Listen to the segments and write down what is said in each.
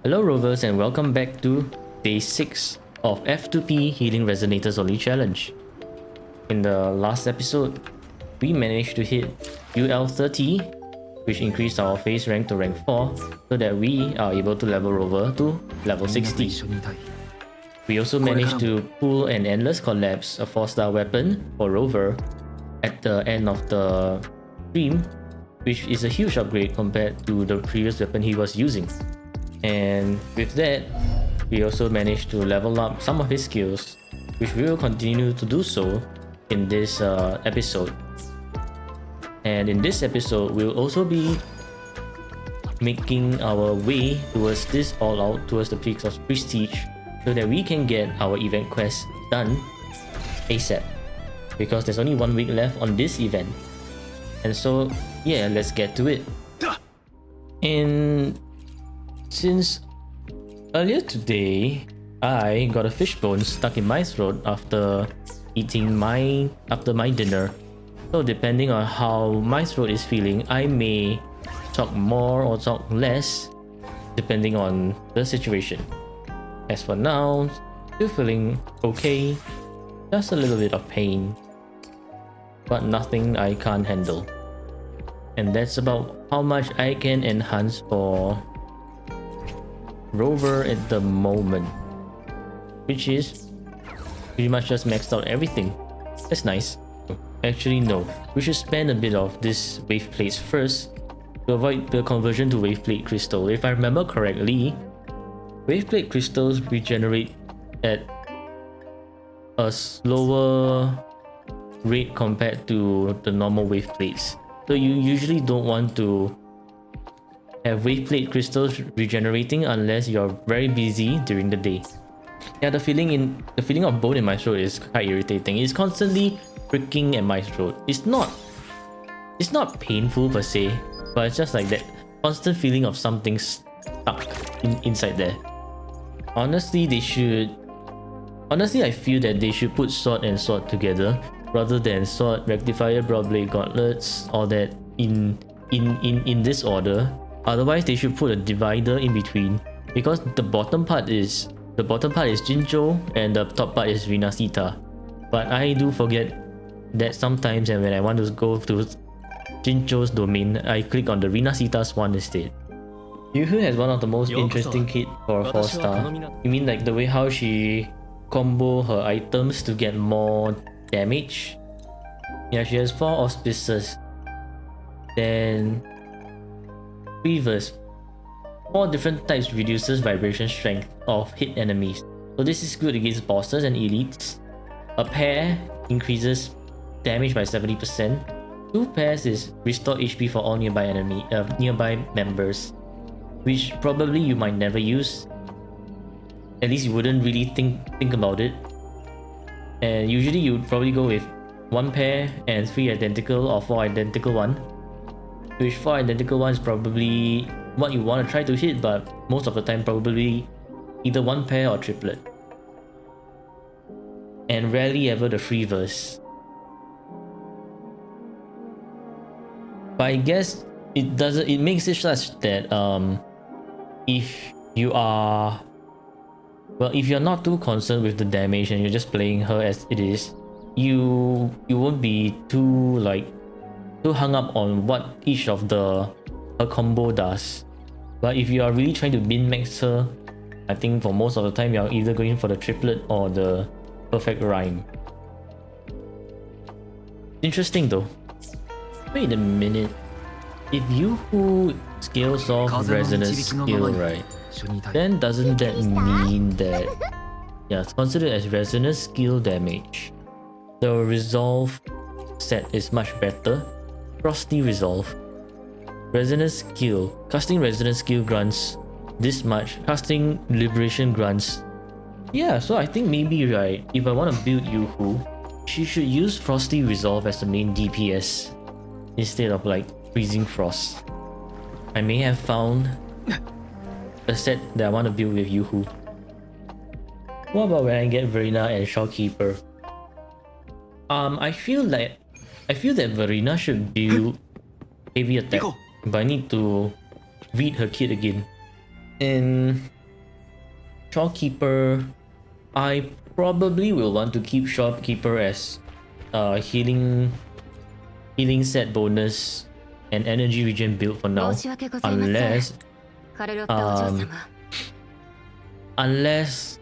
Hello Rovers and welcome back to day 6 of F2P Healing Resonators Only Challenge. In the last episode, we managed to hit UL 30, which increased our face rank to rank 4 so that we are able to level Rover to level 60. We also managed to pull an Endless Collapse, a 4-star weapon for Rover at the end of the stream, which is a huge upgrade compared to the previous weapon he was using. And with that, we also managed to level up some of his skills, which we will continue to do so in this episode. And in this episode, we'll also be making our way towards this all-out, towards the peaks of Prestige, so that we can get our event quest done ASAP. Because there's only 1 week left on this event. And so, yeah, let's get to it. Since earlier today, I got a fishbone stuck in my throat after my dinner. So depending on how my throat is feeling, I may talk more or talk less depending on the situation. As for now, still feeling okay, just a little bit of pain, but nothing I can't handle. And that's about how much I can enhance for Rover at the moment, which is pretty much just maxed out everything. That's nice. Actually no, we should spend a bit of this wave plates first to avoid the conversion to wave plate crystal. If I remember correctly, wave plate crystals regenerate at a slower rate compared to the normal wave plates, so you usually don't want to have wave plate crystals regenerating unless you're very busy during the day. Yeah, the feeling of bone in my throat is quite irritating. It's constantly pricking at my throat. It's not painful per se, but it's just like that constant feeling of something stuck inside there. Honestly, I feel that they should put sword and sword together rather than sword, rectifier, broadblade, gauntlets, all that in this order. Otherwise, they should put a divider in between, because the bottom part is Jinzhou and the top part is Rinasita. But I do forget that sometimes, and when I want to go to Jinzhou's domain, I click on the Rinasita's one instead. Yuhu has one of the most interesting kit for a 4-star. You mean like the way how she combo her items to get more damage? Yeah, she has 4 auspices. Then Reverse. 4 different types reduces vibration strength of hit enemies. So this is good against bosses and elites. A pair increases damage by 70%. 2 pairs is restore HP for all nearby members, which probably you might never use. At least you wouldn't really think about it. And usually you would probably go with 1 pair and 3 identical or 4 identical one. Which 4 identical ones probably what you want to try to hit, but most of the time probably either 1 pair or triplet. And rarely ever the free verse. But I guess it makes it such that if you're not too concerned with the damage and you're just playing her as it is, you won't be too hung up on what each of her combo does. But if you are really trying to min-max her, I think for most of the time you're either going for the triplet or the perfect rhyme. Interesting though. Wait a minute. If Yuhu scales off Resonance skill, right, then doesn't that mean that, yeah, it's considered as Resonance skill damage. The resolve set is much better. Frosty Resolve. Resonance skill. Casting Resonance skill grants this much. Casting Liberation grants. Yeah, so I think maybe right. If I want to build Yuhu, she should use Frosty Resolve as the main DPS instead of like Freezing Frost. I may have found a set that I want to build with Yuhu. What about when I get Verena and Shopkeeper? I feel that Verena should build heavy attack, but I need to read her kit again. In Shopkeeper, I probably will want to keep Shopkeeper as healing set bonus and energy regen build for now, unless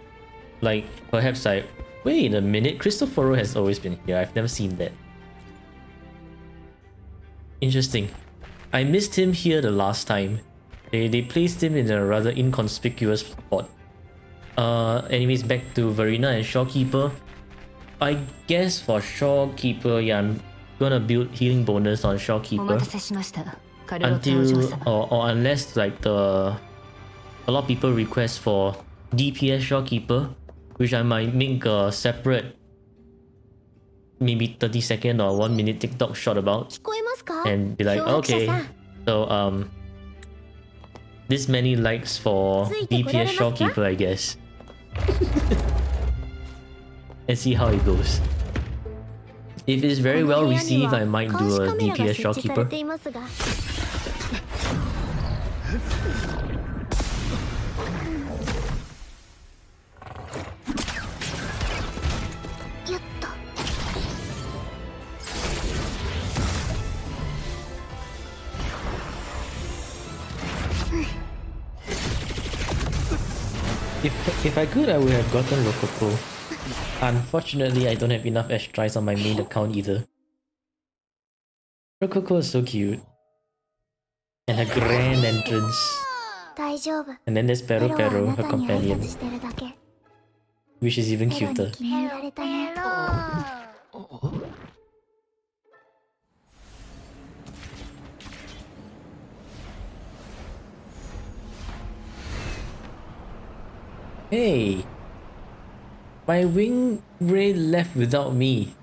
like perhaps wait a minute, Cristoforo has always been here. I've never seen that. Interesting. I missed him here the last time. They placed him in a rather inconspicuous spot. Anyways, back to Verena and Shopkeeper. I guess for Shopkeeper, yeah, I'm gonna build healing bonus on Shopkeeper until or unless like a lot of people request for DPS Shopkeeper, which I might make a separate maybe 30-second or 1-minute TikTok short about and be like, okay, so this many likes for DPS Shopkeeper, I guess. And see how it goes. If it's very well received, I might do a DPS Shopkeeper. If I could, I would have gotten Rococo. Unfortunately, I don't have enough Ash-Tries on my main account either. Rococo is so cute. And her grand entrance. And then there's Pero, her companion. Which is even cuter. Hey! My wing ray left without me.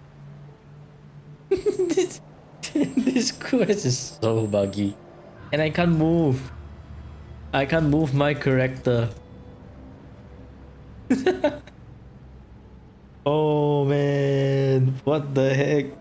This quest is so buggy. And I can't move. I can't move my character. Oh man, what the heck?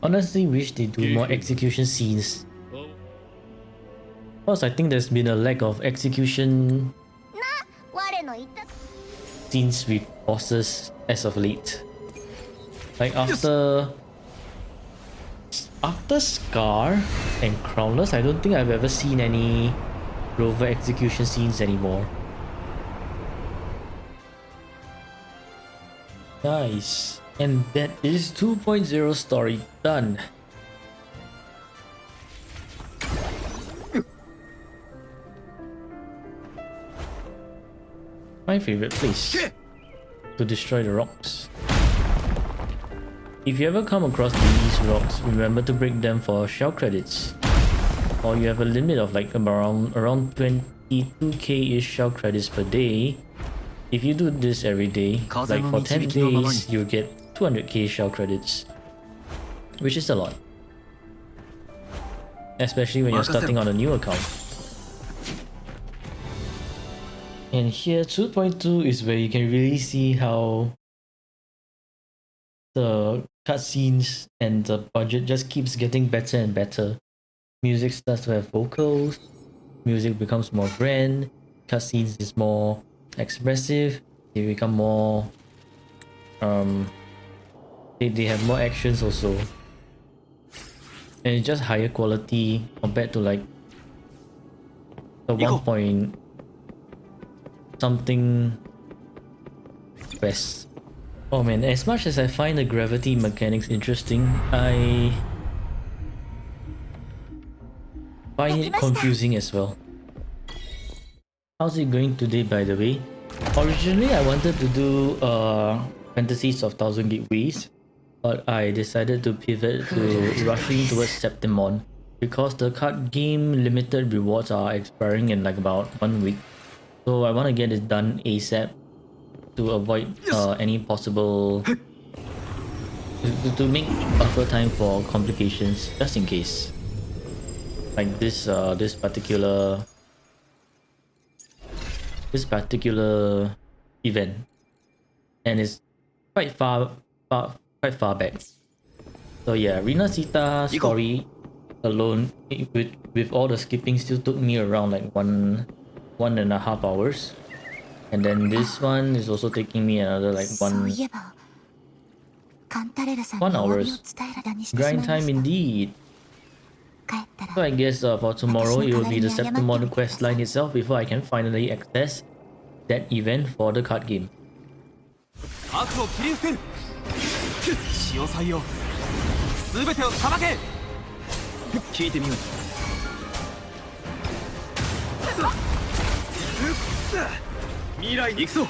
Honestly wish they do more execution scenes. Plus I think there's been a lack of execution scenes with bosses as of late. Like after Scar and Crownless, I don't think I've ever seen any Rover execution scenes anymore. Nice. And that is 2.0 story done. My favorite place to destroy the rocks. If you ever come across these rocks, remember to break them for shell credits. Or you have a limit of like around 22k-ish shell credits per day. If you do this every day, like for 10 days, you get 200k shell credits. Which is a lot. Especially when you're starting on a new account. And here 2.2 is where you can really see how the cutscenes and the budget just keeps getting better and better. Music starts to have vocals, music becomes more grand, cutscenes is more expressive, they become more they have more actions also. And it's just higher quality compared to like the 1 point something best. Oh man, as much as I find the gravity mechanics interesting, I find it confusing as well. How's it going today, by the way? Originally, I wanted to do Fantasies of Thousand Gateways, but I decided to pivot to rushing towards Septimont because the card game limited rewards are expiring in like about 1 week. So I want to get it done ASAP to avoid any possible to make buffer time for complications, just in case. Like this particular event, and it's quite far back. So yeah, Rina Sita story alone with all the skipping still took me around like 1.5 hours, and then this one is also taking me another like 1 hours. Grind time indeed. So I guess for tomorrow it will be the Septimont quest line itself before I can finally access that event for the card game. 全てをさばけ。聞いてみよう。未来に行くぞ。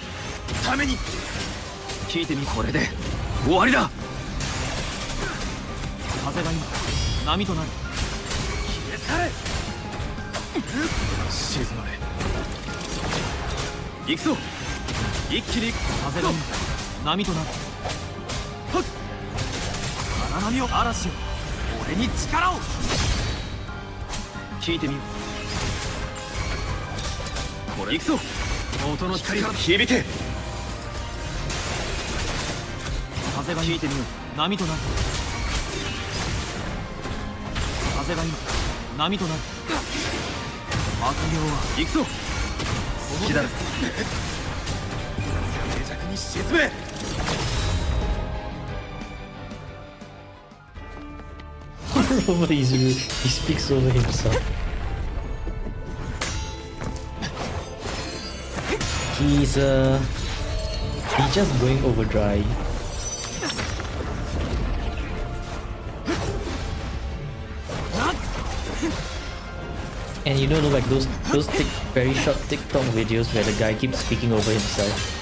ために。聞いてみ。これで終わりだ。風が今波となる。消え去れ。沈まれ。行くぞ。一気に風が今波となる。はっ。荒波を嵐を俺に力を聞いてみよう。これ行くぞ。音の光が響け。風が聞いてみよう。波となる。風が今波となる。悪行は行くぞ。好きだ。静寂に沈め。He speaks over himself. He's just going overdrive. And you know, like those very short TikTok videos where the guy keeps speaking over himself.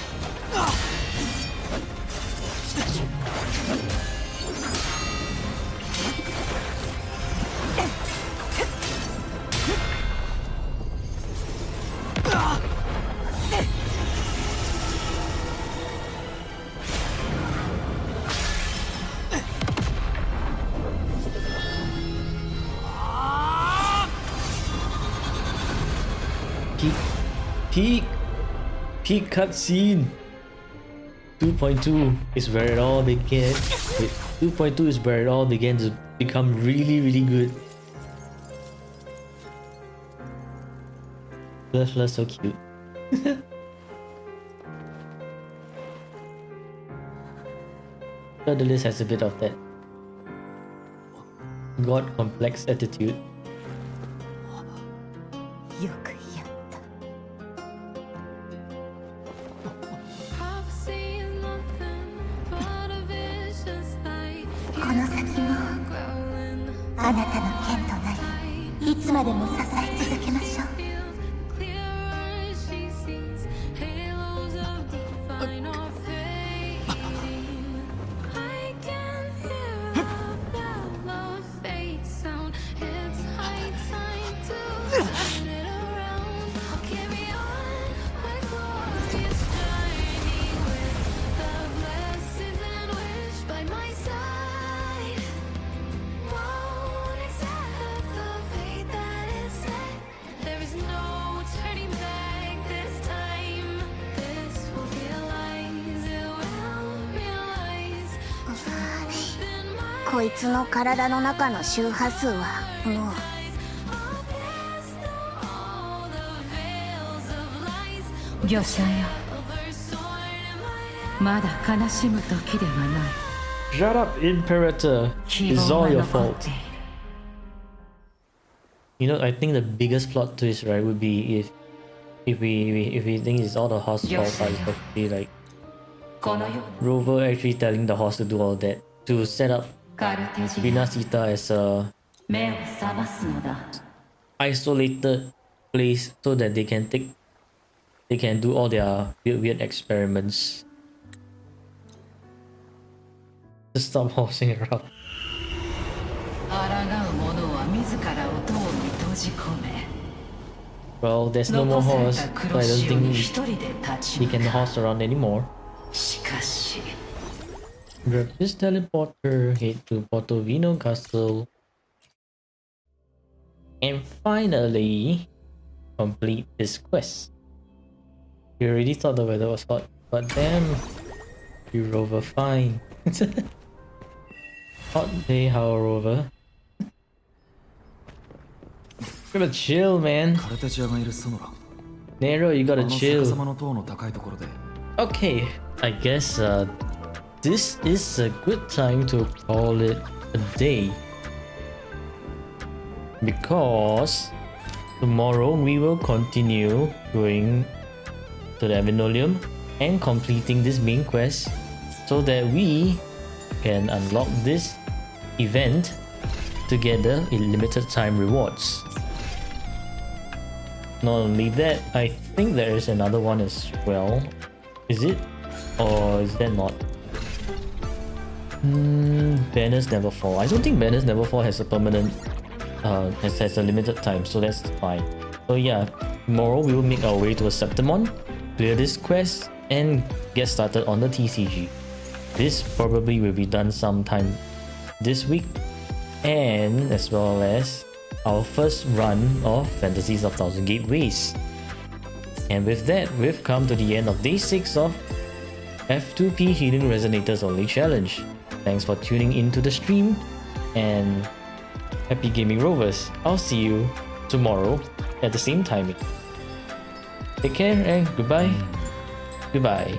Peak cutscene. 2.2 is where it all began. 2.2 is where it all began to become really good. Fluffla's so cute. So the list has a bit of that god complex attitude. Shut up, Imperator. It's all your fault. You know, I think the biggest plot twist, right, would be if we think it's all the horse's fault, but it's actually like Rover actually telling the horse to do all that to set up Rina Sita as a isolated place so that they can do all their weird experiments. Just stop horsing around. Well, there's no more horse, so I don't think he can horse around anymore. Grab this teleporter, head to Portovino Castle, and finally complete this quest. We already thought the weather was hot, but damn, you Rover fine. Hot day, how Rover? Gotta chill, man. カルテジアがいるソノラ Nero, you あ gotta の逆 chill. さまの塔の高いところで Okay, I guess this is a good time to call it a day. Because tomorrow we will continue going to the Avenolium and completing this main quest so that we can unlock this event together in limited time rewards. Not only that, I think there is another one as well. Is it? Or is that not? Banners never fall. I don't think Banners never fall has a permanent has a limited time, so that's fine. So yeah, tomorrow we will make our way to a Septimont, clear this quest, and get started on the TCG. This probably will be done sometime this week, and as well as our first run of Fantasies of Thousand Gateways. And with that, we've come to the end of day 6 of F2P Healing Resonators Only Challenge. Thanks for tuning into the stream, and happy gaming Rovers. I'll see you tomorrow at the same timing. Take care and goodbye. Goodbye.